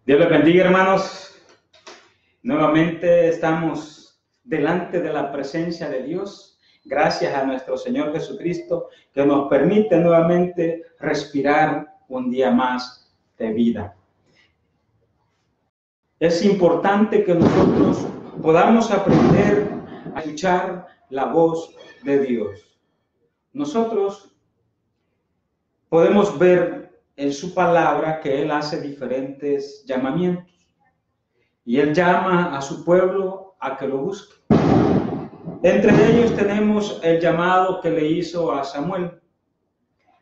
Dios les bendiga, hermanos. Nuevamente estamos delante de la presencia de Dios. Gracias a nuestro Señor Jesucristo que nos permite nuevamente respirar un día más de vida. Es importante que nosotros podamos aprender a escuchar la voz de Dios. Nosotros podemos ver en su palabra que Él hace diferentes llamamientos. Y Él llama a su pueblo a que lo busque. Entre ellos tenemos el llamado que le hizo a Samuel.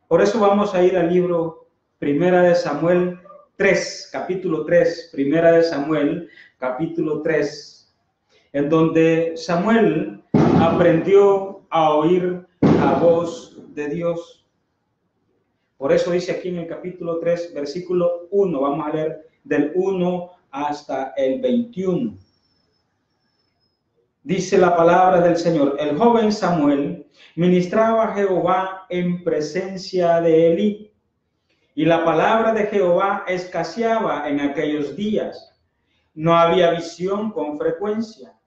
Por eso vamos a ir al libro Primera de Samuel 3, capítulo 3, Primera de Samuel, capítulo 3, en donde Samuel aprendió a oír la voz de Dios. Por eso dice aquí en el capítulo 3, versículo 1, vamos a leer del 1 hasta el 21. Dice la palabra del Señor: el joven Samuel ministraba a Jehová en presencia de Elí, y la palabra de Jehová escaseaba en aquellos días. No había visión con frecuencia.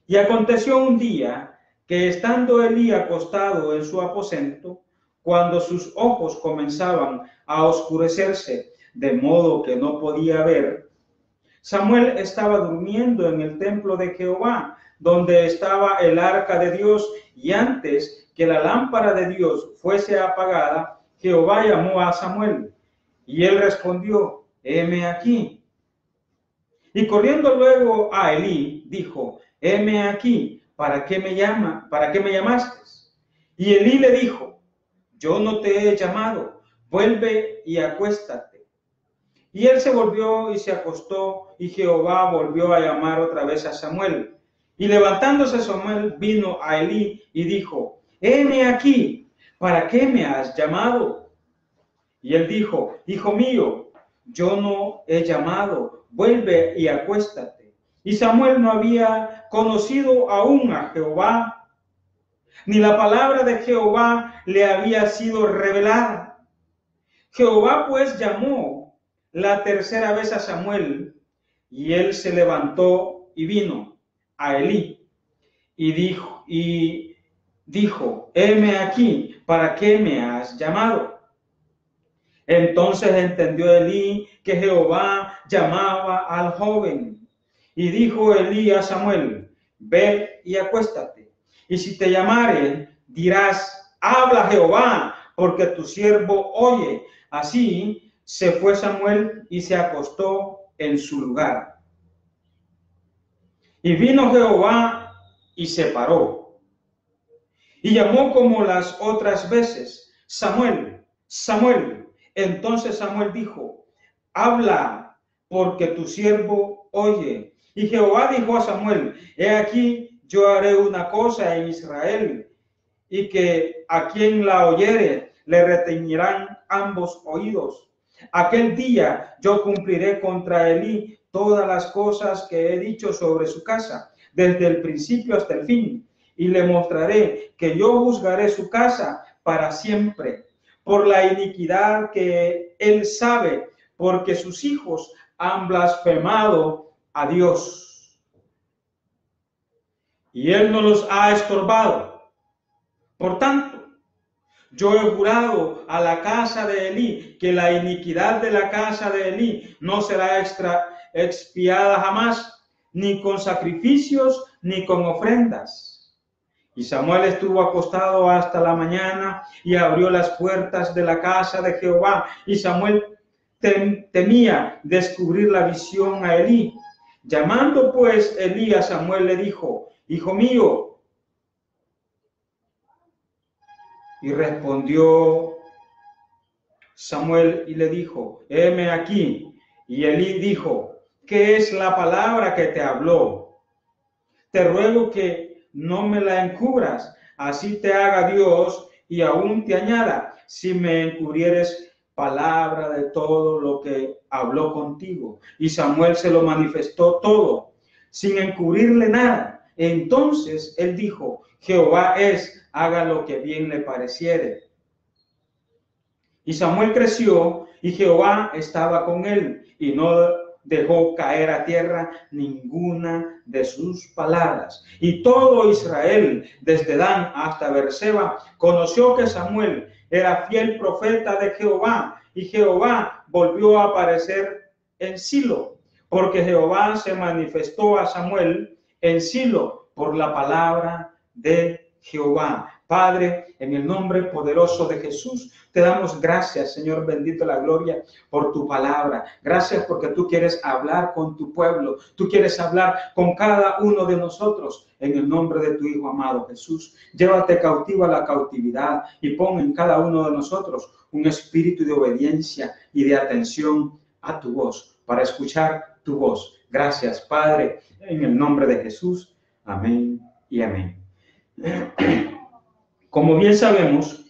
Y aconteció un día que, estando Elí acostado en su aposento, cuando sus ojos comenzaban a oscurecerse, de modo que no podía ver, Samuel estaba durmiendo en el templo de Jehová, donde estaba el arca de Dios, y antes que la lámpara de Dios fuese apagada, Jehová llamó a Samuel, y él respondió: heme aquí. Y corriendo luego a Elí, dijo: heme aquí, ¿para qué me llamaste? Y Elí le dijo: yo no te he llamado, vuelve y acuéstate. Y él se volvió y se acostó, y Jehová volvió a llamar otra vez a Samuel. Y levantándose Samuel, vino a Elí y dijo: heme aquí, ¿para qué me has llamado? Y él dijo: hijo mío, yo no he llamado, vuelve y acuéstate. Y Samuel no había conocido aún a Jehová, ni la palabra de Jehová le había sido revelada. Jehová pues llamó la tercera vez a Samuel, y él se levantó y vino a Elí y dijo: heme aquí, ¿para qué me has llamado? Entonces entendió Elí que Jehová llamaba al joven, y dijo Elí a Samuel: ve y acuéstate, y si te llamare, dirás: habla Jehová, porque tu siervo oye. Así se fue Samuel y se acostó en su lugar. Y vino Jehová y se paró, y llamó como las otras veces: Samuel, Samuel. Entonces Samuel dijo: habla, porque tu siervo oye. Y Jehová dijo a Samuel: he aquí, yo haré una cosa en Israel, y que a quien la oyere le retañirán ambos oídos. Aquel día yo cumpliré contra Elí todas las cosas que he dicho sobre su casa, desde el principio hasta el fin, y le mostraré que yo juzgaré su casa para siempre, por la iniquidad que él sabe, porque sus hijos han blasfemado a Dios. Y él no los ha estorbado. Por tanto, yo he jurado a la casa de Elí que la iniquidad de la casa de Elí no será expiada jamás, ni con sacrificios, ni con ofrendas. Y Samuel estuvo acostado hasta la mañana y abrió las puertas de la casa de Jehová. Y Samuel temía descubrir la visión a Elí. Llamando pues Elí a Samuel, le dijo: hijo mío. Y respondió Samuel y le dijo: heme aquí. Y Elí dijo: ¿qué es la palabra que te habló? Te ruego que no me la encubras, así te haga Dios y aún te añada, si me encubrieres palabra de todo lo que habló contigo. Y Samuel se lo manifestó todo, sin encubrirle nada. Entonces él dijo: Jehová haga lo que bien le pareciere. Y Samuel creció y Jehová estaba con él, y no dejó caer a tierra ninguna de sus palabras. Y todo Israel, desde Dan hasta Beerseba, conoció que Samuel era fiel profeta de Jehová, y Jehová volvió a aparecer en Silo, porque Jehová se manifestó a Samuel en Silo por la palabra de Jehová. Padre, en el nombre poderoso de Jesús, te damos gracias, Señor, bendito la gloria, por tu palabra. Gracias porque tú quieres hablar con tu pueblo. Tú quieres hablar con cada uno de nosotros. En el nombre de tu Hijo amado Jesús, llévate cautivo a la cautividad y pon en cada uno de nosotros un espíritu de obediencia y de atención a tu voz, para escuchar tu voz. Gracias, Padre, en el nombre de Jesús. Amén y amén. Como bien sabemos,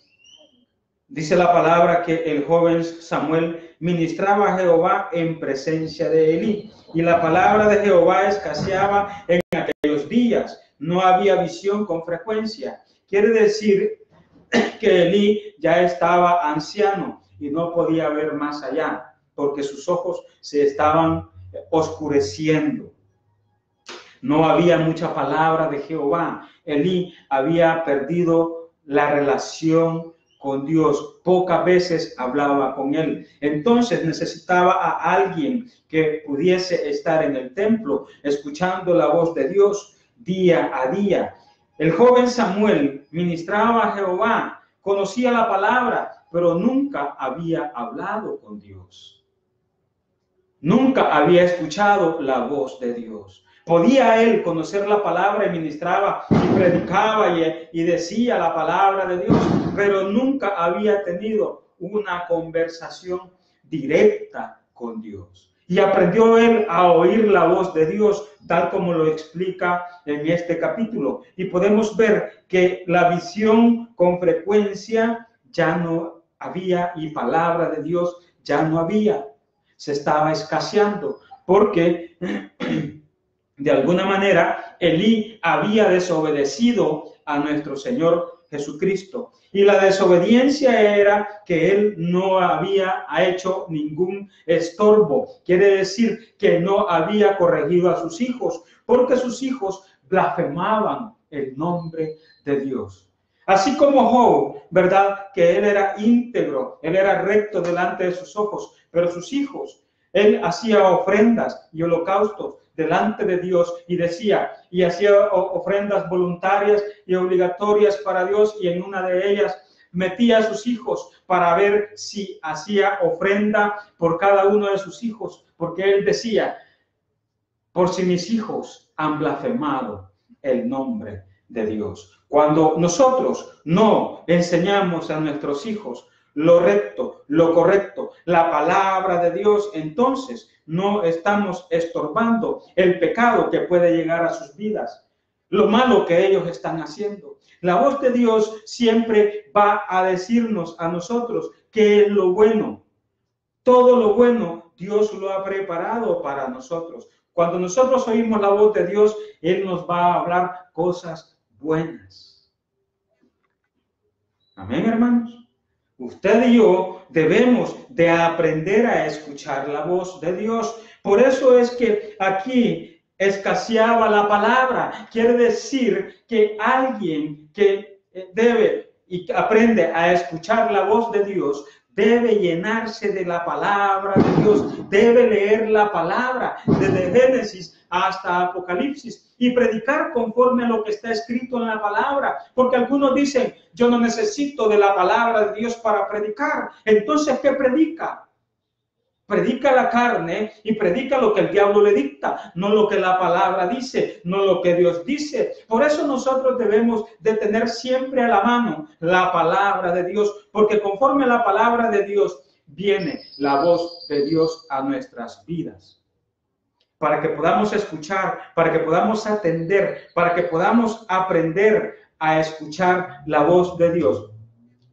dice la palabra que el joven Samuel ministraba a Jehová en presencia de Elí, y la palabra de Jehová escaseaba en aquellos días. No había visión con frecuencia. Quiere decir que Elí ya estaba anciano y no podía ver más allá, porque sus ojos se estaban oscureciendo. No había mucha palabra de Jehová. Elí había perdido la relación con Dios. Pocas veces hablaba con él. Entonces necesitaba a alguien que pudiese estar en el templo, escuchando la voz de Dios día a día. El joven Samuel ministraba a Jehová, conocía la palabra, pero nunca había hablado con Dios. Nunca había escuchado la voz de Dios. Podía él conocer la palabra y ministraba y predicaba y decía la palabra de Dios, pero nunca había tenido una conversación directa con Dios. Y aprendió él a oír la voz de Dios, tal como lo explica en este capítulo. Y podemos ver que la visión con frecuencia ya no había y palabra de Dios ya no había. Se estaba escaseando porque de alguna manera Elí había desobedecido a nuestro Señor Jesucristo. Y la desobediencia era que él no había hecho ningún estorbo. Quiere decir que no había corregido a sus hijos, porque sus hijos blasfemaban el nombre de Dios. Así como Job, ¿verdad? Que él era íntegro, él era recto delante de sus ojos, pero sus hijos, él hacía ofrendas y holocaustos delante de Dios y decía, y hacía ofrendas voluntarias y obligatorias para Dios, y en una de ellas metía a sus hijos para ver si hacía ofrenda por cada uno de sus hijos, porque él decía, por si mis hijos han blasfemado el nombre de Dios. Cuando nosotros no enseñamos a nuestros hijos lo recto, lo correcto, la palabra de Dios, entonces no estamos estorbando el pecado que puede llegar a sus vidas, lo malo que ellos están haciendo. La voz de Dios siempre va a decirnos a nosotros qué es lo bueno. Todo lo bueno Dios lo ha preparado para nosotros. Cuando nosotros oímos la voz de Dios, Él nos va a hablar cosas buenas. Amén, hermanos. Usted y yo debemos de aprender a escuchar la voz de Dios. Por eso es que aquí escaseaba la palabra. Quiere decir que alguien que debe y aprende a escuchar la voz de Dios debe llenarse de la palabra de Dios, debe leer la palabra desde Génesis hasta Apocalipsis y predicar conforme a lo que está escrito en la palabra, porque algunos dicen, yo no necesito de la palabra de Dios para predicar. Entonces, ¿qué predica? Predica la carne y predica lo que el diablo le dicta, no lo que la palabra dice, no lo que Dios dice. Por eso nosotros debemos de tener siempre a la mano la palabra de Dios, porque conforme a la palabra de Dios viene la voz de Dios a nuestras vidas. Para que podamos escuchar, para que podamos atender, para que podamos aprender a escuchar la voz de Dios,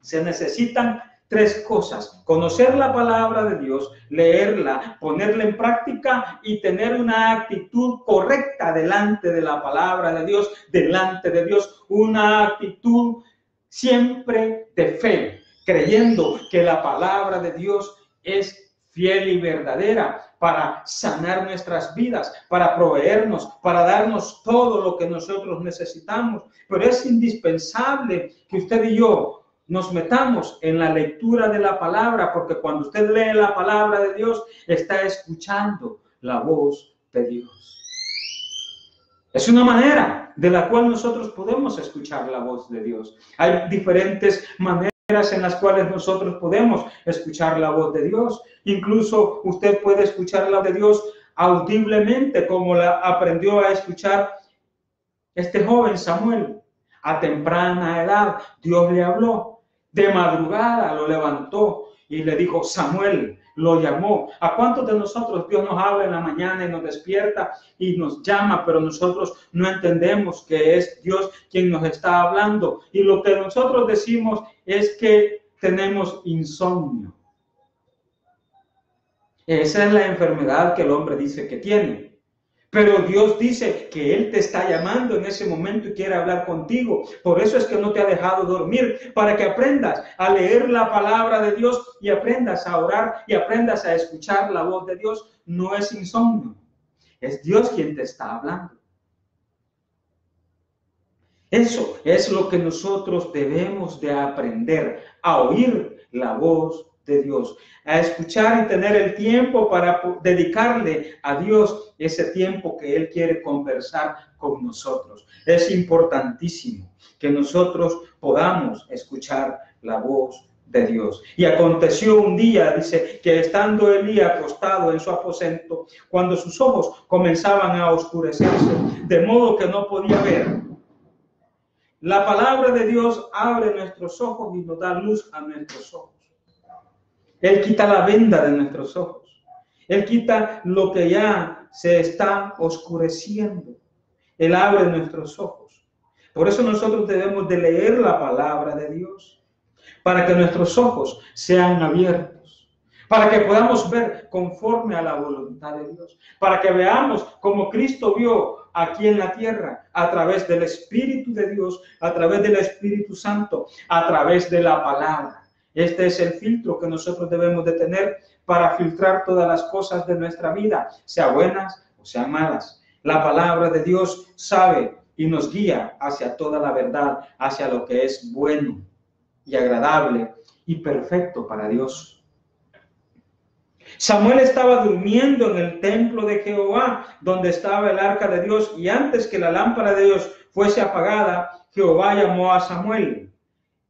se necesitan tres cosas: conocer la palabra de Dios, leerla, ponerla en práctica y tener una actitud correcta delante de la palabra de Dios, delante de Dios, una actitud siempre de fe, creyendo que la palabra de Dios es fiel y verdadera para sanar nuestras vidas, para proveernos, para darnos todo lo que nosotros necesitamos. Pero es indispensable que usted y yo nos metamos en la lectura de la palabra, porque cuando usted lee la palabra de Dios, está escuchando la voz de Dios. Es una manera de la cual nosotros podemos escuchar la voz de Dios. Hay diferentes maneras en las cuales nosotros podemos escuchar la voz de Dios. Incluso usted puede escuchar la voz de Dios audiblemente, como la aprendió a escuchar este joven Samuel. A temprana edad Dios le habló. De madrugada lo levantó y le dijo, Samuel, lo llamó. ¿A cuántos de nosotros Dios nos habla en la mañana y nos despierta y nos llama, pero nosotros no entendemos que es Dios quien nos está hablando? Y lo que nosotros decimos es que tenemos insomnio. Esa es la enfermedad que el hombre dice que tiene. Pero Dios dice que Él te está llamando en ese momento y quiere hablar contigo. Por eso es que no te ha dejado dormir, para que aprendas a leer la palabra de Dios y aprendas a orar y aprendas a escuchar la voz de Dios. No es insomnio, es Dios quien te está hablando. Eso es lo que nosotros debemos de aprender, a oír la voz de Dios, a escuchar y tener el tiempo para dedicarle a Dios ese tiempo que Él quiere conversar con nosotros. Es importantísimo que nosotros podamos escuchar la voz de Dios. Y aconteció un día, dice, que estando Elí acostado en su aposento, cuando sus ojos comenzaban a oscurecerse, de modo que no podía ver. La palabra de Dios abre nuestros ojos y nos da luz a nuestros ojos. Él quita la venda de nuestros ojos. Él quita lo que ya se está oscureciendo. Él abre nuestros ojos. Por eso nosotros debemos de leer la palabra de Dios, para que nuestros ojos sean abiertos, para que podamos ver conforme a la voluntad de Dios, para que veamos como Cristo vio aquí en la tierra, a través del Espíritu de Dios, a través del Espíritu Santo, a través de la palabra. Este es el filtro que nosotros debemos de tener para filtrar todas las cosas de nuestra vida, sean buenas o sean malas. La palabra de Dios sabe y nos guía hacia toda la verdad, hacia lo que es bueno y agradable y perfecto para Dios. Samuel estaba durmiendo en el templo de Jehová, donde estaba el arca de Dios, y antes que la lámpara de Dios fuese apagada, Jehová llamó a Samuel,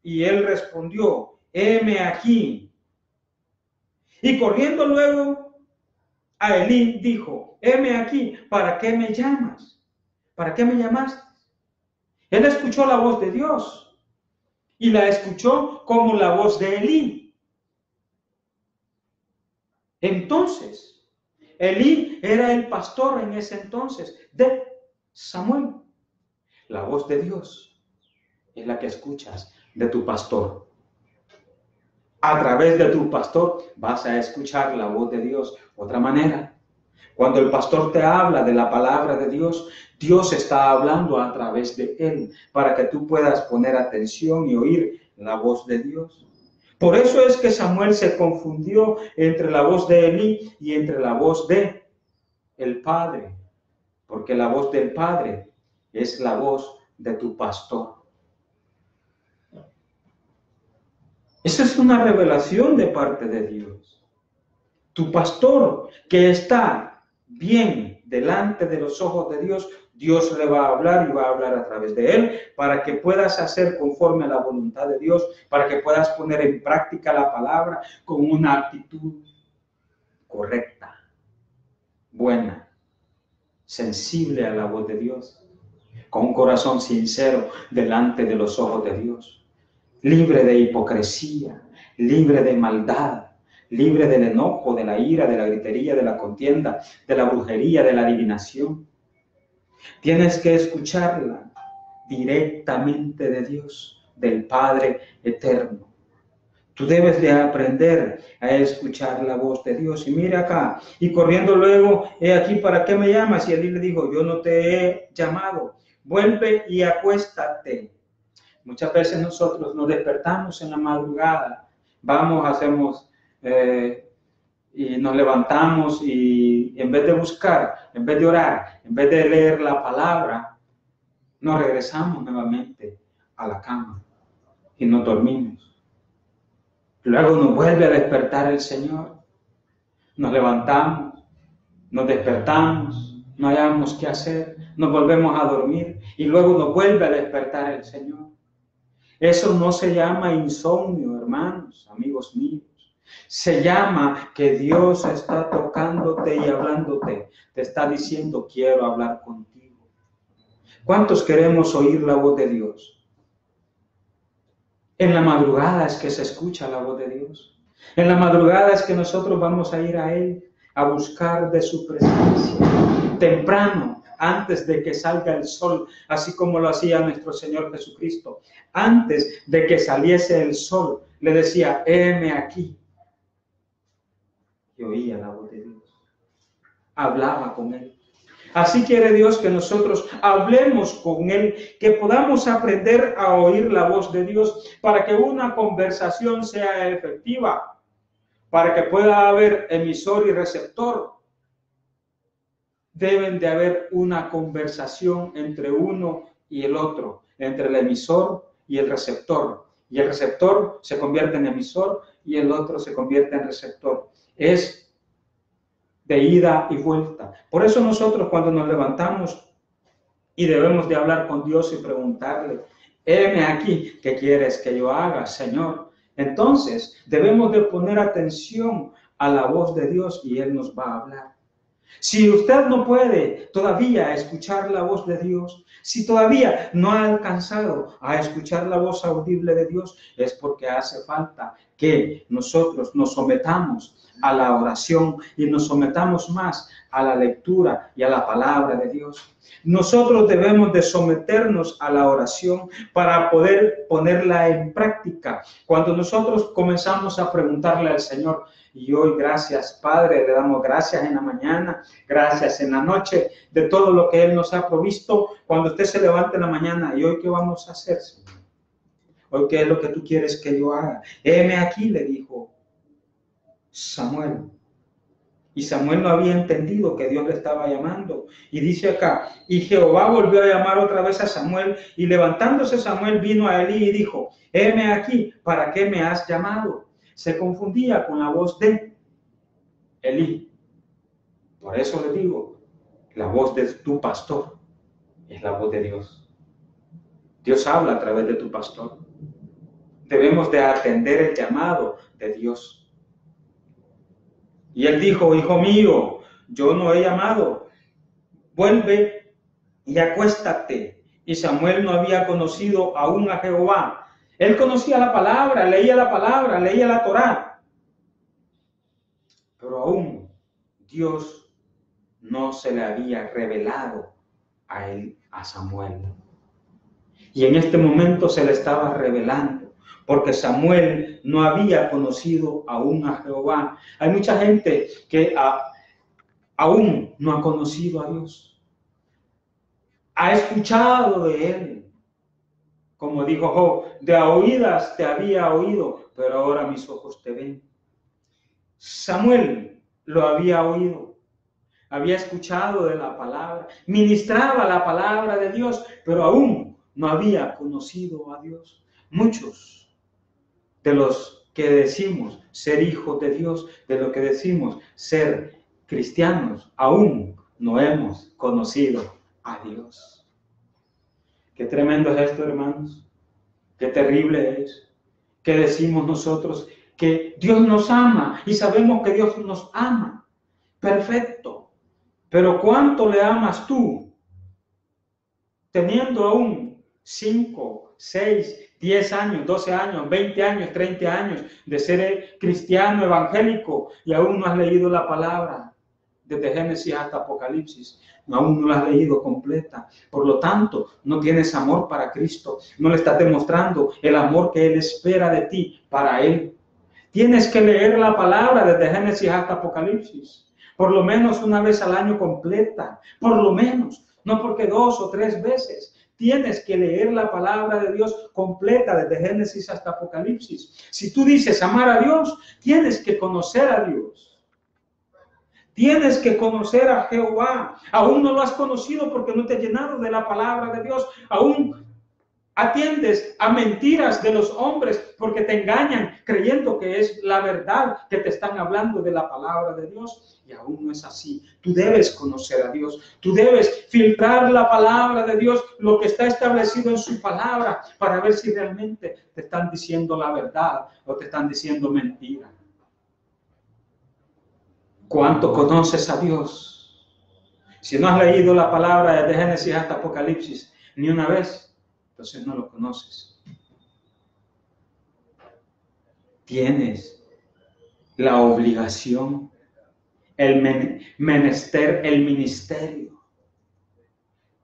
y él respondió, heme aquí. Y corriendo luego a Elí dijo, heme aquí, ¿para qué me llamas? ¿Para qué me llamaste? Él escuchó la voz de Dios y la escuchó como la voz de Elí. Entonces, Elí era el pastor en ese entonces de Samuel. La voz de Dios es la que escuchas de tu pastor. A través de tu pastor vas a escuchar la voz de Dios. Otra manera, cuando el pastor te habla de la palabra de Dios, Dios está hablando a través de él para que tú puedas poner atención y oír la voz de Dios. Por eso es que Samuel se confundió entre la voz de Elí y entre la voz de el Padre, porque la voz del Padre es la voz de tu pastor. Esa es una revelación de parte de Dios. Tu pastor que está bien delante de los ojos de Dios, Dios le va a hablar y va a hablar a través de él para que puedas hacer conforme a la voluntad de Dios, para que puedas poner en práctica la palabra con una actitud correcta, buena, sensible a la voz de Dios, con un corazón sincero delante de los ojos de Dios. Libre de hipocresía, libre de maldad, libre del enojo, de la ira, de la gritería, de la contienda, de la brujería, de la adivinación. Tienes que escucharla directamente de Dios, del Padre eterno. Tú debes de aprender a escuchar la voz de Dios. Y mira acá, y corriendo luego, he aquí, ¿para qué me llamas? Y él le dijo, yo no te he llamado, vuelve y acuéstate. Muchas veces nosotros nos despertamos en la madrugada, vamos, hacemos y nos levantamos y en vez de buscar, en vez de orar, en vez de leer la palabra, nos regresamos nuevamente a la cama y nos dormimos. Luego nos vuelve a despertar el Señor. Nos levantamos, nos despertamos, no hayamos qué hacer, nos volvemos a dormir y luego nos vuelve a despertar el Señor. Eso no se llama insomnio, hermanos, amigos míos. Se llama que Dios está tocándote y hablándote. Te está diciendo, quiero hablar contigo. ¿Cuántos queremos oír la voz de Dios? En la madrugada es que se escucha la voz de Dios. En la madrugada es que nosotros vamos a ir a Él a buscar de su presencia. Temprano, antes de que salga el sol, así como lo hacía nuestro Señor Jesucristo. Antes de que saliese el sol, le decía, heme aquí. Y oía la voz de Dios. Hablaba con Él. Así quiere Dios que nosotros hablemos con Él, que podamos aprender a oír la voz de Dios para que una conversación sea efectiva, para que pueda haber emisor y receptor. Deben de haber una conversación entre uno y el otro, entre el emisor y el receptor. Y el receptor se convierte en emisor y el otro se convierte en receptor. Es de ida y vuelta. Por eso nosotros cuando nos levantamos y debemos de hablar con Dios y preguntarle, heme aquí, ¿qué quieres que yo haga, Señor? Entonces debemos de poner atención a la voz de Dios y Él nos va a hablar. Si usted no puede todavía escuchar la voz de Dios, si todavía no ha alcanzado a escuchar la voz audible de Dios, es porque hace falta que nosotros nos sometamos a la oración y nos sometamos más a la lectura y a la palabra de Dios. Nosotros debemos de someternos a la oración para poder ponerla en práctica. Cuando nosotros comenzamos a preguntarle al Señor, y hoy gracias, Padre, le damos gracias en la mañana, gracias en la noche, de todo lo que Él nos ha provisto. Cuando usted se levante en la mañana, ¿y hoy qué vamos a hacer, Señor? ¿Hoy qué es lo que tú quieres que yo haga? Heme aquí, le dijo Samuel. Y Samuel no había entendido que Dios le estaba llamando. Y dice acá, y Jehová volvió a llamar otra vez a Samuel, y levantándose Samuel vino a Elí y dijo, heme aquí, ¿para qué me has llamado? Se confundía con la voz de Elí. Por eso le digo, la voz de tu pastor es la voz de Dios. Dios habla a través de tu pastor. Debemos de atender el llamado de Dios. Y él dijo, hijo mío, yo no he llamado, vuelve y acuéstate. Y Samuel no había conocido aún a Jehová. Él conocía la palabra, leía la Torá. Pero aún Dios no se le había revelado a él, a Samuel. Y en este momento se le estaba revelando, porque Samuel no había conocido aún a Jehová. Hay mucha gente que aún no ha conocido a Dios. Ha escuchado de Él. Como dijo Job, de a oídas te había oído, pero ahora mis ojos te ven. Samuel lo había oído, había escuchado de la palabra, ministraba la palabra de Dios, pero aún no había conocido a Dios. Muchos de los que decimos ser hijos de Dios, de lo que decimos ser cristianos, aún no hemos conocido a Dios. Qué tremendo es esto, hermanos. Qué terrible es que decimos nosotros que Dios nos ama y sabemos que Dios nos ama. Perfecto. Pero ¿cuánto le amas tú? Teniendo aún 5, 6, 10 años, 12 años, 20 años, 30 años de ser cristiano evangélico y aún no has leído la palabra desde Génesis hasta Apocalipsis. Aún no la has leído completa. Por lo tanto, no tienes amor para Cristo. No le estás demostrando el amor que Él espera de ti para Él. Tienes que leer la palabra desde Génesis hasta Apocalipsis. Por lo menos una vez al año completa. Por lo menos. No porque 2 o 3 veces. Tienes que leer la palabra de Dios completa desde Génesis hasta Apocalipsis. Si tú dices amar a Dios, tienes que conocer a Dios. Tienes que conocer a Jehová. Aún no lo has conocido porque no te has llenado de la palabra de Dios. Aún atiendes a mentiras de los hombres porque te engañan creyendo que es la verdad, que te están hablando de la palabra de Dios. Y aún no es así. Tú debes conocer a Dios. Tú debes filtrar la palabra de Dios, lo que está establecido en su palabra, para ver si realmente te están diciendo la verdad o te están diciendo mentira. ¿Cuánto conoces a Dios? Si no has leído la palabra desde Génesis hasta Apocalipsis ni una vez, entonces no lo conoces. Tienes la obligación, el menester, el ministerio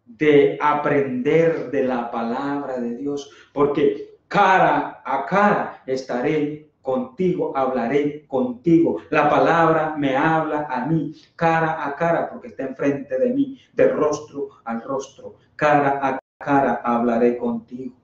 de aprender de la palabra de Dios, porque cara a cara estaré contigo, hablaré contigo. La palabra me habla a mí, cara a cara, porque está enfrente de mí, de rostro al rostro, cara a cara hablaré contigo.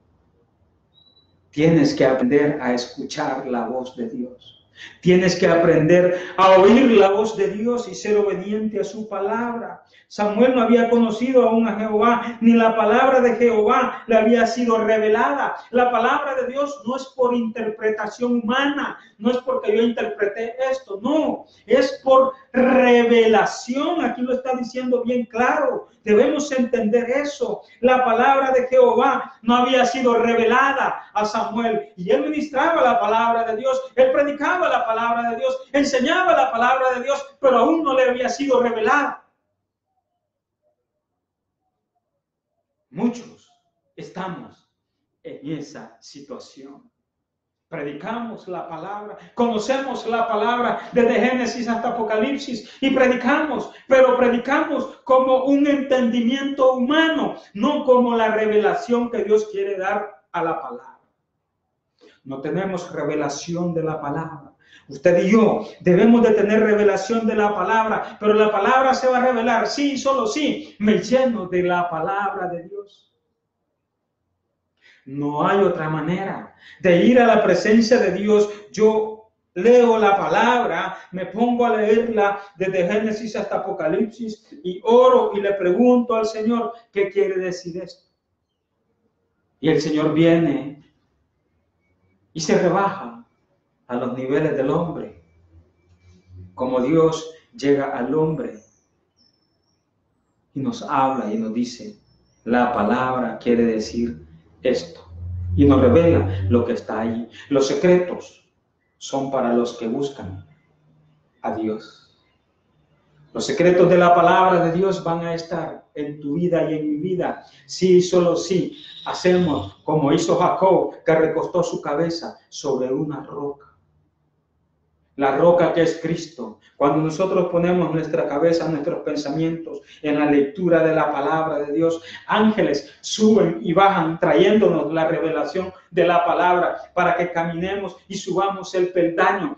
Tienes que aprender a escuchar la voz de Dios. Tienes que aprender a oír la voz de Dios y ser obediente a su palabra. Samuel no había conocido aún a Jehová, ni la palabra de Jehová le había sido revelada. La palabra de Dios no es por interpretación humana, no es porque yo interpreté esto, no, es por revelación. Aquí lo está diciendo bien claro. Debemos entender eso. La palabra de Jehová no había sido revelada a Samuel y él ministraba la palabra de Dios, él predicaba la palabra de Dios, enseñaba la palabra de Dios, pero aún no le había sido revelada. Muchos estamos en esa situación. Predicamos la palabra, conocemos la palabra desde Génesis hasta Apocalipsis y predicamos, pero predicamos como un entendimiento humano, no como la revelación que Dios quiere dar a la palabra. No tenemos revelación de la palabra. Usted y yo debemos de tener revelación de la palabra, pero la palabra se va a revelar, sí, solo sí, me lleno de la palabra de Dios. No hay otra manera de ir a la presencia de Dios. Yo leo la palabra, me pongo a leerla desde Génesis hasta Apocalipsis y oro y le pregunto al Señor, ¿qué quiere decir esto? Y el Señor viene y se rebaja a los niveles del hombre, como Dios llega al hombre y nos habla y nos dice, la palabra quiere decir esto. Y nos revela lo que está ahí. Los secretos son para los que buscan a Dios. Los secretos de la palabra de Dios van a estar en tu vida y en mi vida. Sí, solo sí, hacemos como hizo Jacob, que recostó su cabeza sobre una roca. La roca que es Cristo. Cuando nosotros ponemos nuestra cabeza, nuestros pensamientos en la lectura de la palabra de Dios, ángeles suben y bajan trayéndonos la revelación de la palabra para que caminemos y subamos el peldaño.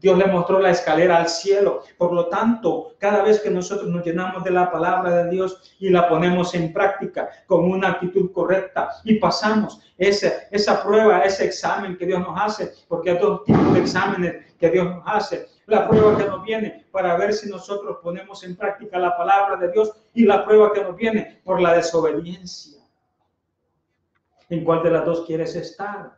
Dios le mostró la escalera al cielo. Por lo tanto, cada vez que nosotros nos llenamos de la palabra de Dios y la ponemos en práctica con una actitud correcta y pasamos esa prueba, ese examen que Dios nos hace, porque hay dos tipos de exámenes que Dios nos hace. La prueba que nos viene para ver si nosotros ponemos en práctica la palabra de Dios y la prueba que nos viene por la desobediencia. ¿En cuál de las dos quieres estar?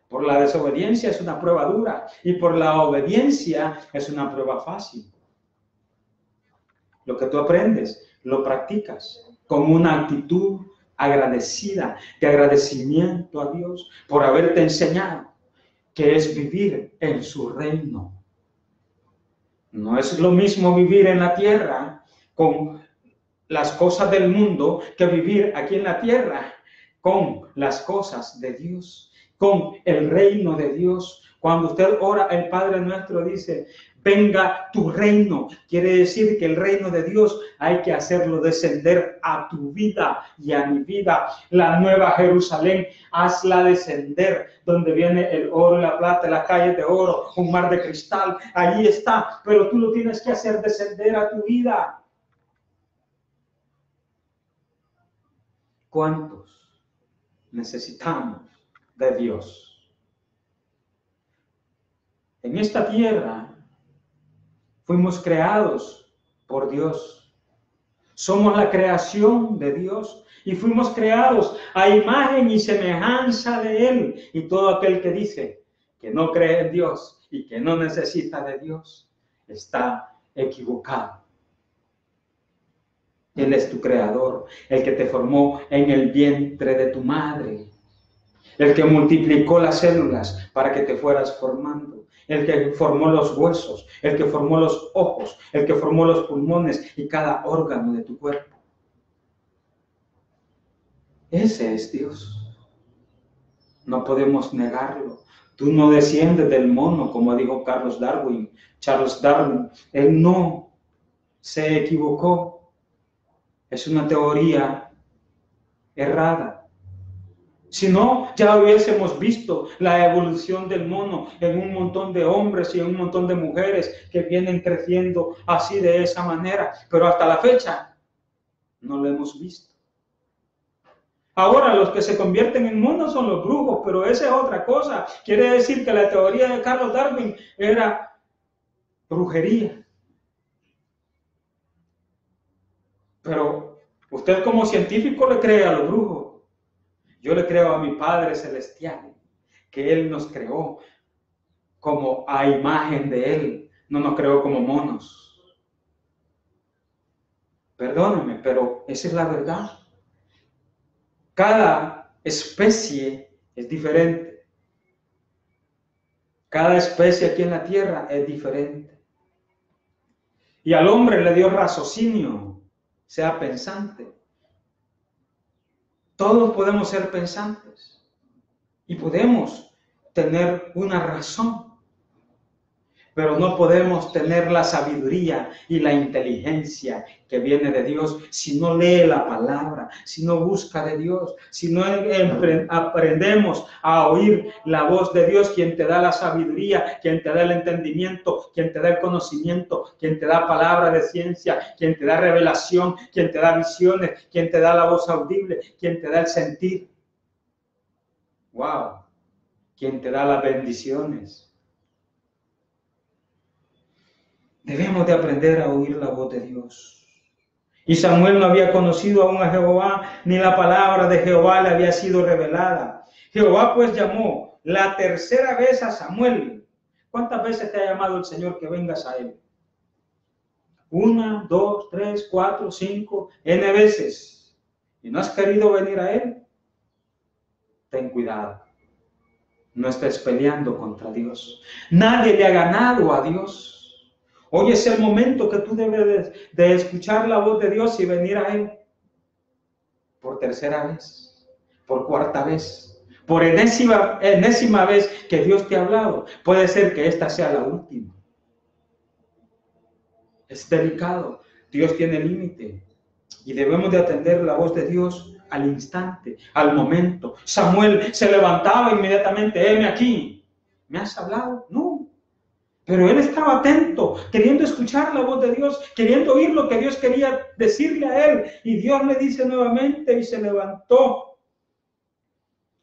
Por la desobediencia es una prueba dura y por la obediencia es una prueba fácil. Lo que tú aprendes, lo practicas con una actitud agradecida, de agradecimiento a Dios por haberte enseñado que es vivir en su reino. No es lo mismo vivir en la tierra con las cosas del mundo que vivir aquí en la tierra con las cosas de Dios, con el reino de Dios. Cuando usted ora, el Padre Nuestro dice, venga tu reino. Quiere decir que el reino de Dios hay que hacerlo descender a tu vida y a mi vida. La nueva Jerusalén, hazla descender, donde viene el oro y la plata, las calles de oro, un mar de cristal. Allí está, pero tú lo tienes que hacer descender a tu vida. ¿Cuántos necesitamos de Dios? En esta tierra Fuimos creados por Dios. Somos la creación de Dios y fuimos creados a imagen y semejanza de Él. Y todo aquel que dice que no cree en Dios y que no necesita de Dios está equivocado. Él es tu creador, el que te formó en el vientre de tu madre, el que multiplicó las células para que te fueras formando, el que formó los huesos, el que formó los ojos, el que formó los pulmones y cada órgano de tu cuerpo. Ese es Dios. No podemos negarlo. Tú no desciendes del mono, como dijo Charles Darwin. Él no se equivocó. Es una teoría errada. Si no, ya hubiésemos visto la evolución del mono en un montón de hombres y en un montón de mujeres que vienen creciendo así de esa manera. Pero hasta la fecha no lo hemos visto. Ahora los que se convierten en monos son los brujos, pero esa es otra cosa. Quiere decir que la teoría de Charles Darwin era brujería. Pero usted como científico le cree a los brujos. Yo le creo a mi Padre Celestial, que Él nos creó como a imagen de Él, no nos creó como monos. Perdónenme, pero esa es la verdad. Cada especie es diferente. Cada especie aquí en la tierra es diferente. Y al hombre le dio raciocinio, sea pensante. Todos podemos ser pensantes y podemos tener una razón, pero no podemos tener la sabiduría y la inteligencia que viene de Dios si no lee la palabra, si no busca de Dios, si no aprendemos a oír la voz de Dios, quien te da la sabiduría, quien te da el entendimiento, quien te da el conocimiento, quien te da palabra de ciencia, quien te da revelación, quien te da visiones, quien te da la voz audible, quien te da el sentir. ¡Wow! Quien te da las bendiciones. Debemos de aprender a oír la voz de Dios. Y Samuel no había conocido aún a Jehová, ni la palabra de Jehová le había sido revelada. Jehová pues llamó la tercera vez a Samuel. ¿Cuántas veces te ha llamado el Señor que vengas a Él? 1, 2, 3, 4, 5, N veces. ¿Y no has querido venir a Él? Ten cuidado. No estés peleando contra Dios. Nadie le ha ganado a Dios. Hoy es el momento que tú debes de escuchar la voz de Dios y venir a Él. Por tercera vez, por cuarta vez, por enésima vez que Dios te ha hablado. Puede ser que esta sea la última. Es delicado. Dios tiene límite. Y debemos de atender la voz de Dios al instante, al momento. Samuel se levantaba inmediatamente. Heme aquí. ¿Me has hablado? No. Pero él estaba atento, queriendo escuchar la voz de Dios, queriendo oír lo que Dios quería decirle a él. Y Dios le dice nuevamente y se levantó.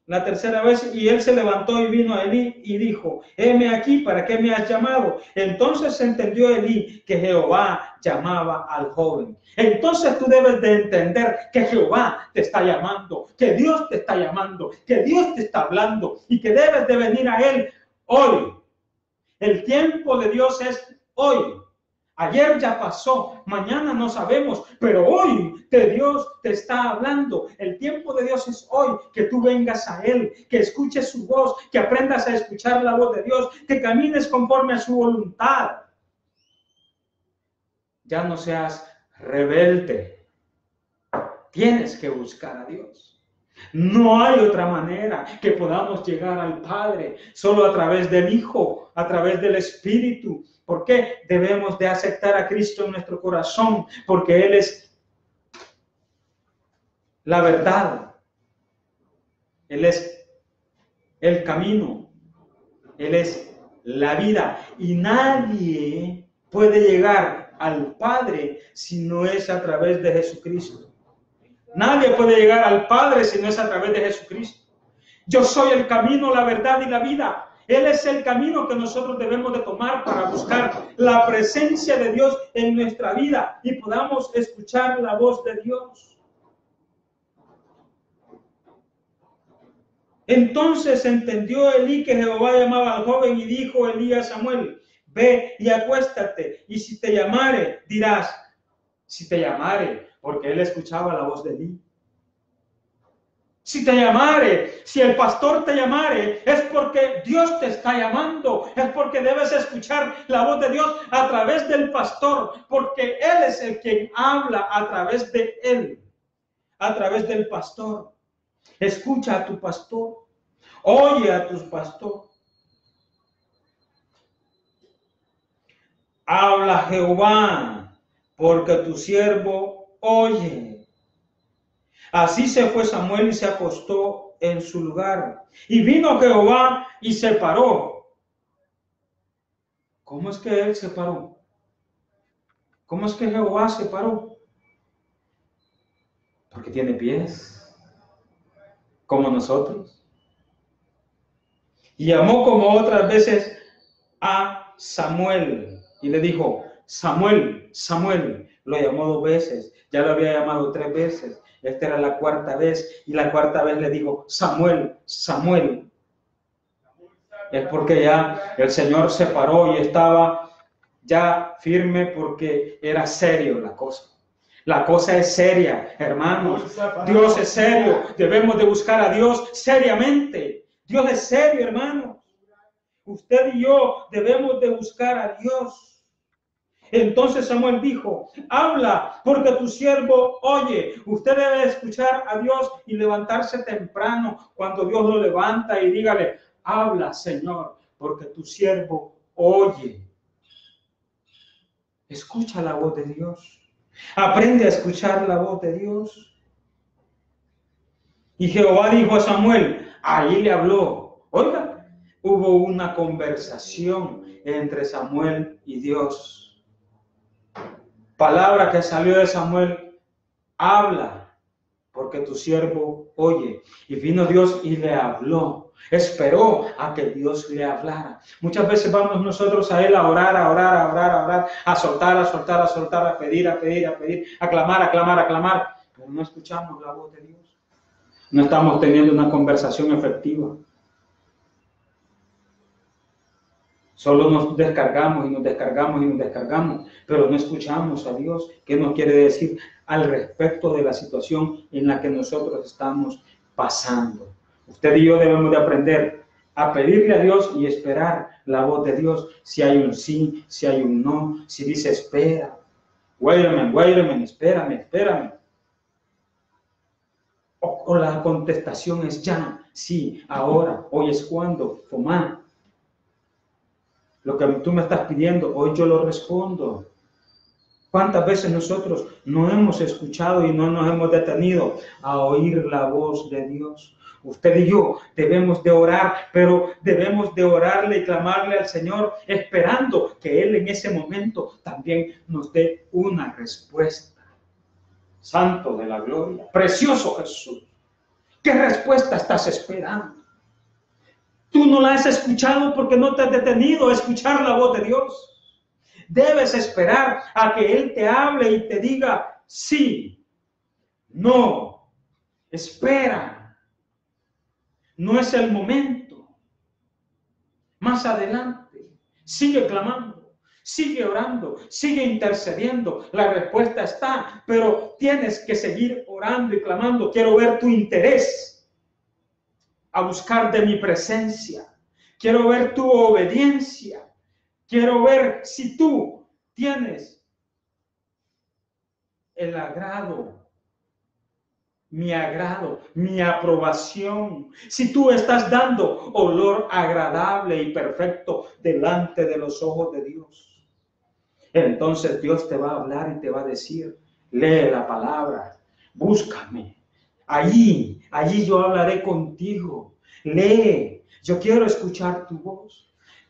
La tercera vez, y él se levantó y vino a Elí y dijo, heme aquí, ¿para qué me has llamado? Entonces entendió Elí que Jehová llamaba al joven. Entonces tú debes de entender que Jehová te está llamando, que Dios te está llamando, que Dios te está hablando y que debes de venir a Él hoy. El tiempo de Dios es hoy. Ayer ya pasó, mañana no sabemos, pero hoy Dios te está hablando. El tiempo de Dios es hoy, que tú vengas a Él, que escuches su voz, que aprendas a escuchar la voz de Dios, que camines conforme a su voluntad. Ya no seas rebelde. Tienes que buscar a Dios. No hay otra manera que podamos llegar al Padre, solo a través del Hijo, a través del Espíritu. ¿Por qué? Debemos de aceptar a Cristo en nuestro corazón, porque Él es la verdad. Él es el camino. Él es la vida. Y nadie puede llegar al Padre si no es a través de Jesucristo. Nadie puede llegar al Padre si no es a través de Jesucristo. Yo soy el camino, la verdad y la vida. Él es el camino que nosotros debemos de tomar para buscar la presencia de Dios en nuestra vida y podamos escuchar la voz de Dios. Entonces entendió Elí que Jehová llamaba al joven y dijo Elí a Samuel: ve y acuéstate, y si te llamare, dirás, si te llamare, porque él escuchaba la voz de Elí. Si te llamare, si el pastor te llamare, es porque Dios te está llamando, es porque debes escuchar la voz de Dios a través del pastor, porque Él es el quien habla a través de él, a través del pastor. Escucha a tu pastor, oye a tu pastor. Habla Jehová, porque tu siervo oye. Así se fue Samuel y se acostó en su lugar. Y vino Jehová y se paró. ¿Cómo es que él se paró? ¿Cómo es que Jehová se paró? Porque tiene pies, como nosotros. Y llamó como otras veces a Samuel y le dijo: Samuel, Samuel. Lo llamó 2 veces, ya lo había llamado 3 veces. Esta era la 4ª vez, y la 4ª vez le dijo: Samuel, Samuel. Es porque ya el Señor se paró y estaba ya firme, porque era serio la cosa. La cosa es seria, hermanos. Dios es serio. Debemos de buscar a Dios seriamente. Dios es serio, hermanos. Usted y yo debemos de buscar a Dios. Entonces Samuel dijo: habla, porque tu siervo oye. Usted debe escuchar a Dios y levantarse temprano cuando Dios lo levanta y dígale: habla, Señor, porque tu siervo oye. Escucha la voz de Dios. Aprende a escuchar la voz de Dios. Y Jehová dijo a Samuel, ahí le habló. Oiga, hubo una conversación entre Samuel y Dios. Palabra que salió de Samuel: habla, porque tu siervo oye. Y vino Dios y le habló. Esperó a que Dios le hablara. Muchas veces vamos nosotros a Él a orar, a orar, a orar, a orar, a soltar, a soltar, a soltar, a pedir, a pedir, a pedir, a clamar, a clamar, a clamar. Pero no escuchamos la voz de Dios. No estamos teniendo una conversación efectiva. Solo nos descargamos y nos descargamos y nos descargamos, pero no escuchamos a Dios. ¿Qué nos quiere decir al respecto de la situación en la que nosotros estamos pasando? Usted y yo debemos de aprender a pedirle a Dios y esperar la voz de Dios. Si hay un sí, si hay un no, si dice espera. Wait a minute, espérame. O la contestación es ya, sí, ahora, hoy es cuando, tomá. Lo que tú me estás pidiendo, hoy yo lo respondo. ¿Cuántas veces nosotros no hemos escuchado y no nos hemos detenido a oír la voz de Dios? Usted y yo debemos de orar, pero debemos de orarle y clamarle al Señor, esperando que Él en ese momento también nos dé una respuesta. Santo de la gloria, precioso Jesús, ¿qué respuesta estás esperando? Tú no la has escuchado porque no te has detenido a escuchar la voz de Dios. Debes esperar a que Él te hable y te diga sí, no, espera. No es el momento. Más adelante, sigue clamando, sigue orando, sigue intercediendo. La respuesta está, pero tienes que seguir orando y clamando. Quiero ver tu interés a buscar de mi presencia. Quiero ver tu obediencia. Quiero ver si tú tienes el agrado, mi aprobación. Si tú estás dando olor agradable y perfecto delante de los ojos de Dios. Entonces Dios te va a hablar y te va a decir, lee la palabra, búscame. Allí yo hablaré contigo. Lee, yo quiero escuchar tu voz.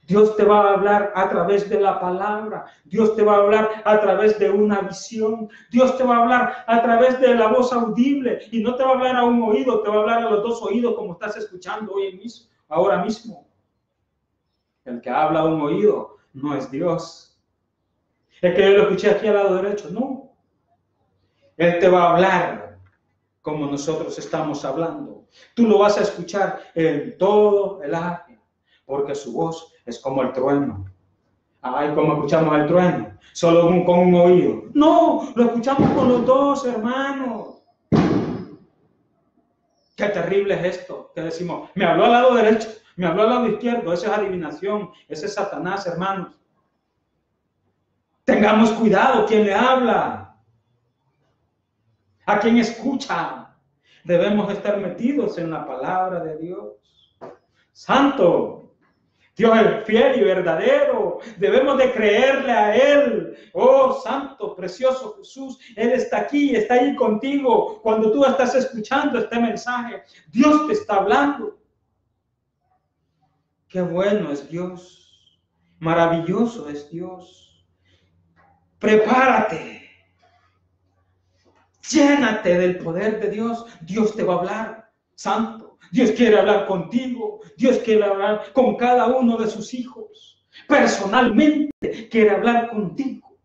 Dios te va a hablar a través de la palabra. Dios te va a hablar a través de una visión. Dios te va a hablar a través de la voz audible. Y no te va a hablar a un oído, te va a hablar a los 2 oídos como estás escuchando hoy mismo, ahora mismo. El que habla a un oído no es Dios. Es que yo lo escuché aquí al lado derecho. No. Él te va a hablar como nosotros estamos hablando. Tú lo vas a escuchar en todo el área, porque su voz es como el trueno. Ay, ¿cómo escuchamos el trueno? Solo con un oído. No, lo escuchamos con los dos, hermanos. Qué terrible es esto, que decimos, me habló al lado derecho, me habló al lado izquierdo. Eso es adivinación, ese es Satanás, hermanos. Tengamos cuidado, ¿quién le habla? ¿A quién escucha? Debemos estar metidos en la palabra de Dios. Santo. Dios es fiel y verdadero. Debemos de creerle a Él. Oh, santo, precioso Jesús. Él está aquí, está ahí contigo. Cuando tú estás escuchando este mensaje, Dios te está hablando. Qué bueno es Dios. Maravilloso es Dios. Prepárate. Llénate del poder de Dios. Dios te va a hablar. Santo. Dios quiere hablar contigo. Dios quiere hablar con cada uno de sus hijos. Personalmente quiere hablar contigo.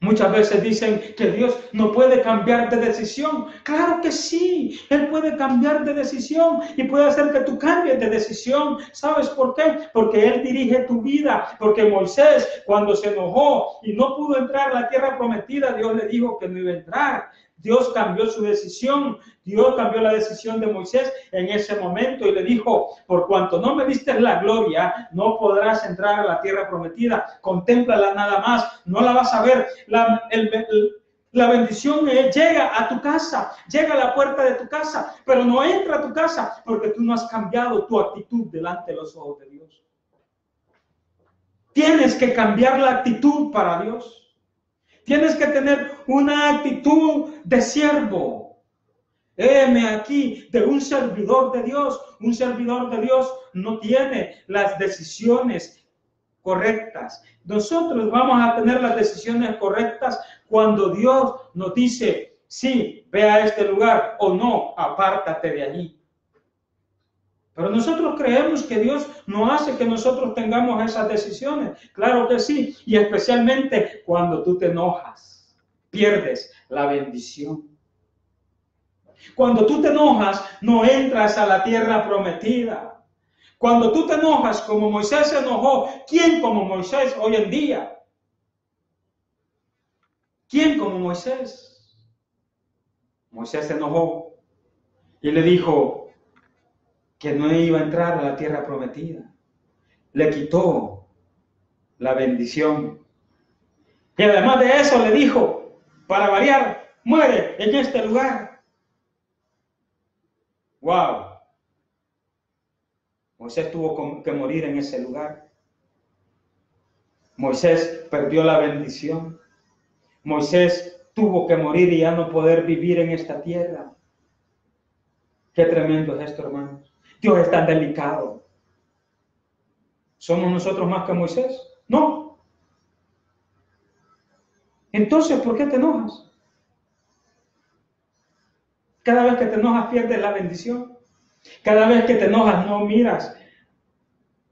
Muchas veces dicen que Dios no puede cambiar de decisión. Claro que sí, Él puede cambiar de decisión y puede hacer que tú cambies de decisión. ¿Sabes por qué? Porque Él dirige tu vida. Porque Moisés, cuando se enojó y no pudo entrar a la tierra prometida, Dios le dijo que no iba a entrar. Dios cambió su decisión. Dios cambió la decisión de Moisés en ese momento y le dijo, por cuanto no me diste la gloria, no podrás entrar a la tierra prometida. Contémplala nada más, no la vas a ver. La bendición llega a tu casa, llega a la puerta de tu casa, pero no entra a tu casa porque tú no has cambiado tu actitud delante de los ojos de Dios. Tienes que cambiar la actitud para Dios. Tienes que tener una actitud de siervo. Heme aquí, de un servidor de Dios. Un servidor de Dios no tiene las decisiones correctas. Nosotros vamos a tener las decisiones correctas cuando Dios nos dice, sí, ve a este lugar, o no, apártate de allí. Pero nosotros creemos que Dios no hace que nosotros tengamos esas decisiones. Claro que sí, y especialmente cuando tú te enojas, pierdes la bendición. Cuando tú te enojas, no entras a la tierra prometida. Cuando tú te enojas, como Moisés se enojó, ¿quién como Moisés hoy en día? ¿Quién como Moisés? Moisés se enojó y le dijo que no iba a entrar a la tierra prometida. Le quitó la bendición. Y además de eso le dijo, para variar, muere en este lugar. ¡Wow! Moisés tuvo que morir en ese lugar. Moisés perdió la bendición. Moisés tuvo que morir y ya no poder vivir en esta tierra. Qué tremendo es esto, hermanos. Dios es tan delicado. ¿Somos nosotros más que Moisés? No. Entonces, ¿por qué te enojas? Cada vez que te enojas pierdes la bendición. Cada vez que te enojas no miras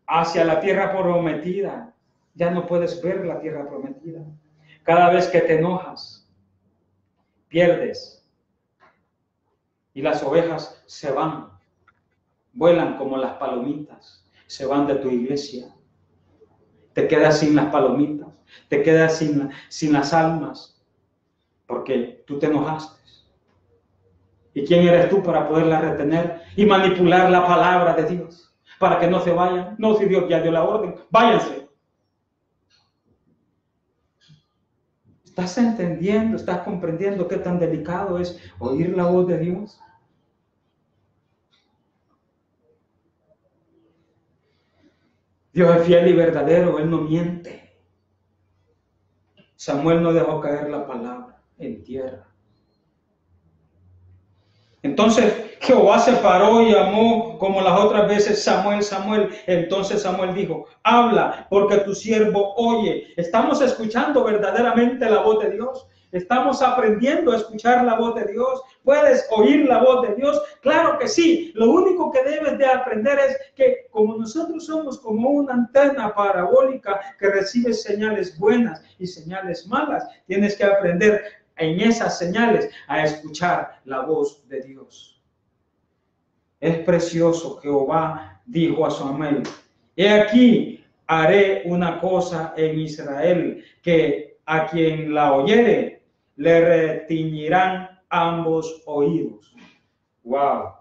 hacia la tierra prometida. Ya no puedes ver la tierra prometida. Cada vez que te enojas, pierdes. Y las ovejas se van. Vuelan como las palomitas, se van de tu iglesia. Te quedas sin las palomitas, te quedas sin las almas, porque tú te enojaste. ¿Y quién eres tú para poderla retener y manipular la palabra de Dios? Para que no se vayan. No, si Dios ya dio la orden, váyanse. ¿Estás entendiendo, estás comprendiendo qué tan delicado es oír la voz de Dios? Dios es fiel y verdadero, Él no miente. Samuel no dejó caer la palabra en tierra. Entonces Jehová se paró y llamó como las otras veces, Samuel, Samuel. Entonces Samuel dijo, habla porque tu siervo oye. Estamos escuchando verdaderamente la voz de Dios. Estamos aprendiendo a escuchar la voz de Dios. ¿Puedes oír la voz de Dios? Claro que sí. Lo único que debes de aprender es que como nosotros somos como una antena parabólica que recibe señales buenas y señales malas, tienes que aprender en esas señales a escuchar la voz de Dios. Es precioso. Jehová dijo a Samuel: he aquí, haré una cosa en Israel, que a quien la oyere le retiñirán ambos oídos. Wow.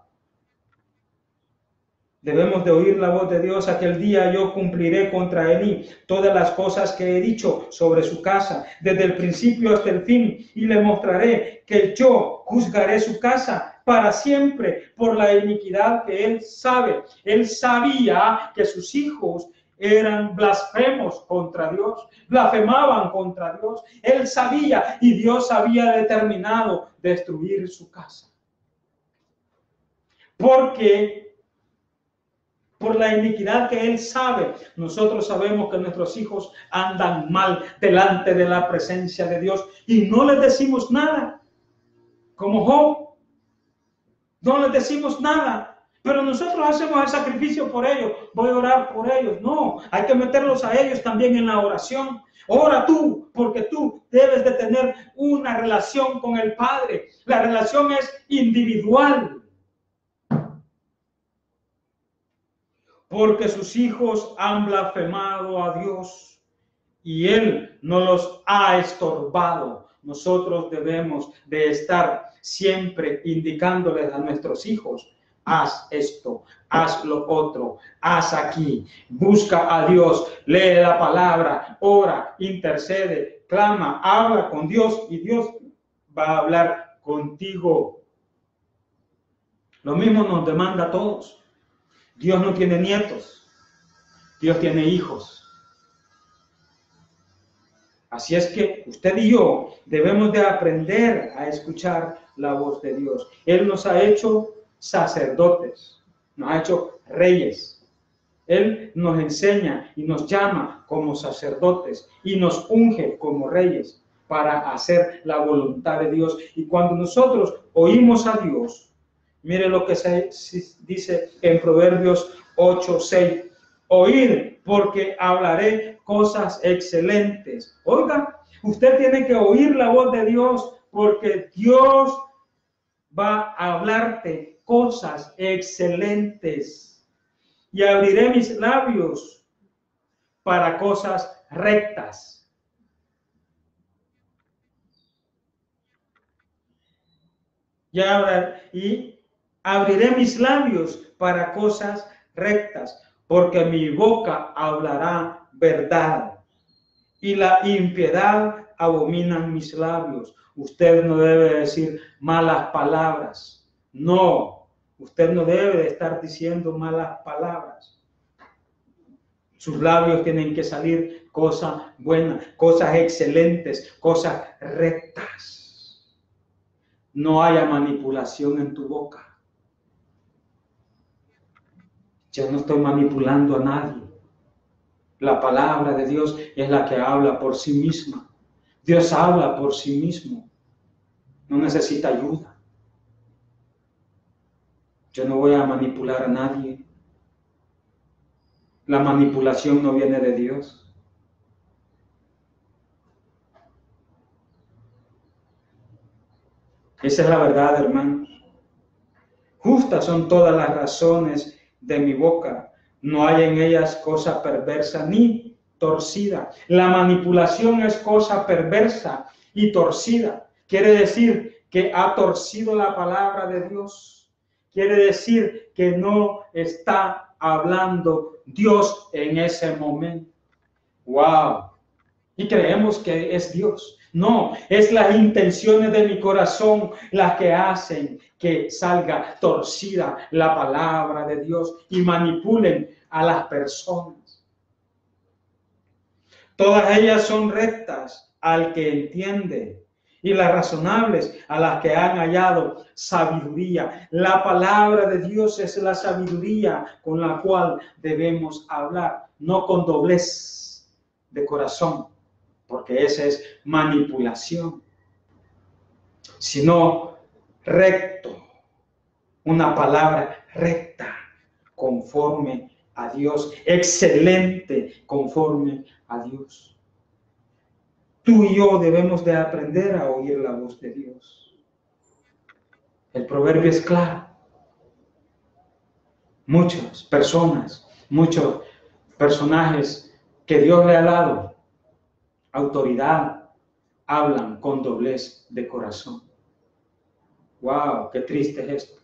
Debemos de oír la voz de Dios. Aquel día yo cumpliré contra Elí todas las cosas que he dicho sobre su casa, desde el principio hasta el fin, y le mostraré que yo juzgaré su casa para siempre por la iniquidad que él sabe. Él sabía que sus hijos eran blasfemos contra Dios, blasfemaban contra Dios. Él sabía, y Dios había determinado destruir su casa. Porque por la iniquidad que él sabe, nosotros sabemos que nuestros hijos andan mal delante de la presencia de Dios y no les decimos nada, como Job, no les decimos nada. Pero nosotros hacemos el sacrificio por ellos. Voy a orar por ellos. No, hay que meterlos a ellos también en la oración. Ora tú, porque tú debes de tener una relación con el Padre. La relación es individual. Porque sus hijos han blasfemado a Dios y Él no los ha estorbado. Nosotros debemos de estar siempre indicándoles a nuestros hijos: haz esto, haz lo otro, haz aquí, busca a Dios, lee la palabra, ora, intercede, clama, habla con Dios y Dios va a hablar contigo. Lo mismo nos demanda a todos. Dios no tiene nietos, Dios tiene hijos. Así es que usted y yo debemos de aprender a escuchar la voz de Dios. Él nos ha hecho sacerdotes, nos ha hecho reyes. Él nos enseña y nos llama como sacerdotes y nos unge como reyes para hacer la voluntad de Dios. Y cuando nosotros oímos a Dios, mire lo que se dice en Proverbios 8:6. Oíd, porque hablaré cosas excelentes. Oiga, usted tiene que oír la voz de Dios, porque Dios va a hablarte cosas excelentes. Y abriré mis labios para cosas rectas. Y abriré mis labios para cosas rectas, porque mi boca hablará verdad y la impiedad abominan mis labios. Usted no debe decir malas palabras. No, usted no debe de estar diciendo malas palabras. Sus labios tienen que salir cosas buenas, cosas excelentes, cosas rectas. No haya manipulación en tu boca. Yo no estoy manipulando a nadie. La palabra de Dios es la que habla por sí misma. Dios habla por sí mismo. No necesita ayuda. Yo no voy a manipular a nadie. La manipulación no viene de Dios. Esa es la verdad, hermanos. Justas son todas las razones de mi boca. No hay en ellas cosa perversa ni torcida. La manipulación es cosa perversa y torcida. Quiere decir que ha torcido la palabra de Dios. Quiere decir que no está hablando Dios en ese momento. ¡Wow! Y creemos que es Dios. No, es las intenciones de mi corazón las que hacen que salga torcida la palabra de Dios y manipulen a las personas. Todas ellas son rectas al que entiende y las razonables a las que han hallado sabiduría. La palabra de Dios es la sabiduría con la cual debemos hablar, no con doblez de corazón, porque esa es manipulación. sino recto, una palabra recta, conforme a Dios, excelente, conforme a Dios. Tú y yo debemos de aprender a oír la voz de Dios. El proverbio es claro. Muchas personas, muchos personajes que Dios le ha dado autoridad, hablan con doblez de corazón. ¡Wow! ¡Qué triste es esto!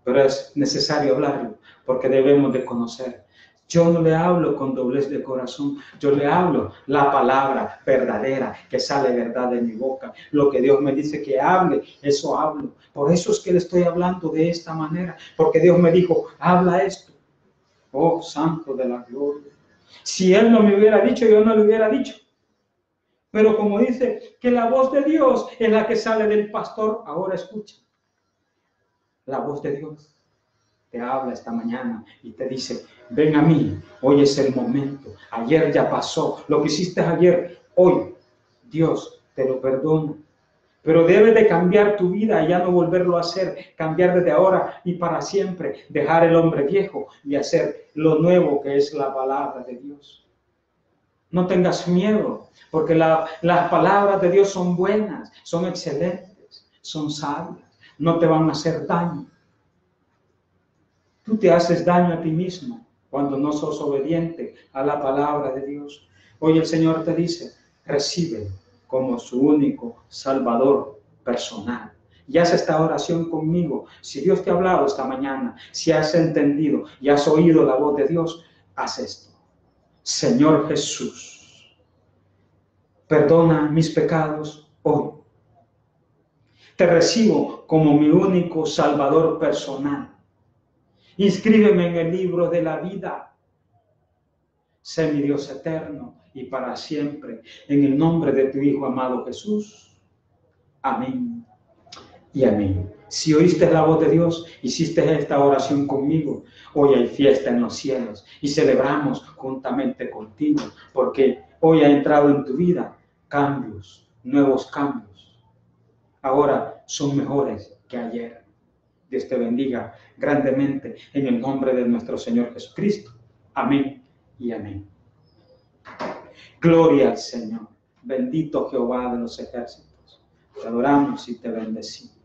Pero es necesario hablarlo, porque debemos de conocer. Yo no le hablo con doblez de corazón, yo le hablo la palabra verdadera, que sale verdad de mi boca. Lo que Dios me dice que hable, eso hablo. Por eso es que le estoy hablando de esta manera, porque Dios me dijo, habla esto. Oh, Santo de la gloria. Si Él no me hubiera dicho, yo no le hubiera dicho. Pero como dice que la voz de Dios es la que sale del pastor, ahora escucha. La voz de Dios te habla esta mañana y te dice, ven a mí, hoy es el momento, ayer ya pasó, lo que hiciste ayer, hoy Dios te lo perdona, pero debes de cambiar tu vida y ya no volverlo a hacer, cambiar desde ahora y para siempre, dejar el hombre viejo y hacer lo nuevo que es la palabra de Dios. No tengas miedo, porque las palabras de Dios son buenas, son excelentes, son sabias, no te van a hacer daño. Tú te haces daño a ti mismo cuando no sos obediente a la palabra de Dios. Hoy el Señor te dice, recibe como su único Salvador personal. Y haz esta oración conmigo. Si Dios te ha hablado esta mañana, si has entendido y has oído la voz de Dios, haz esto. Señor Jesús, perdona mis pecados hoy. Te recibo como mi único Salvador personal. Inscríbeme en el libro de la vida. Sé mi Dios eterno y para siempre. En el nombre de tu Hijo amado Jesús. Amén y amén. Si oíste la voz de Dios, hiciste esta oración conmigo, hoy hay fiesta en los cielos y celebramos juntamente contigo, porque hoy ha entrado en tu vida cambios, nuevos cambios. Ahora son mejores que ayer. Dios te bendiga grandemente en el nombre de nuestro Señor Jesucristo. Amén y amén. Gloria al Señor. Bendito Jehová de los ejércitos. Te adoramos y te bendecimos.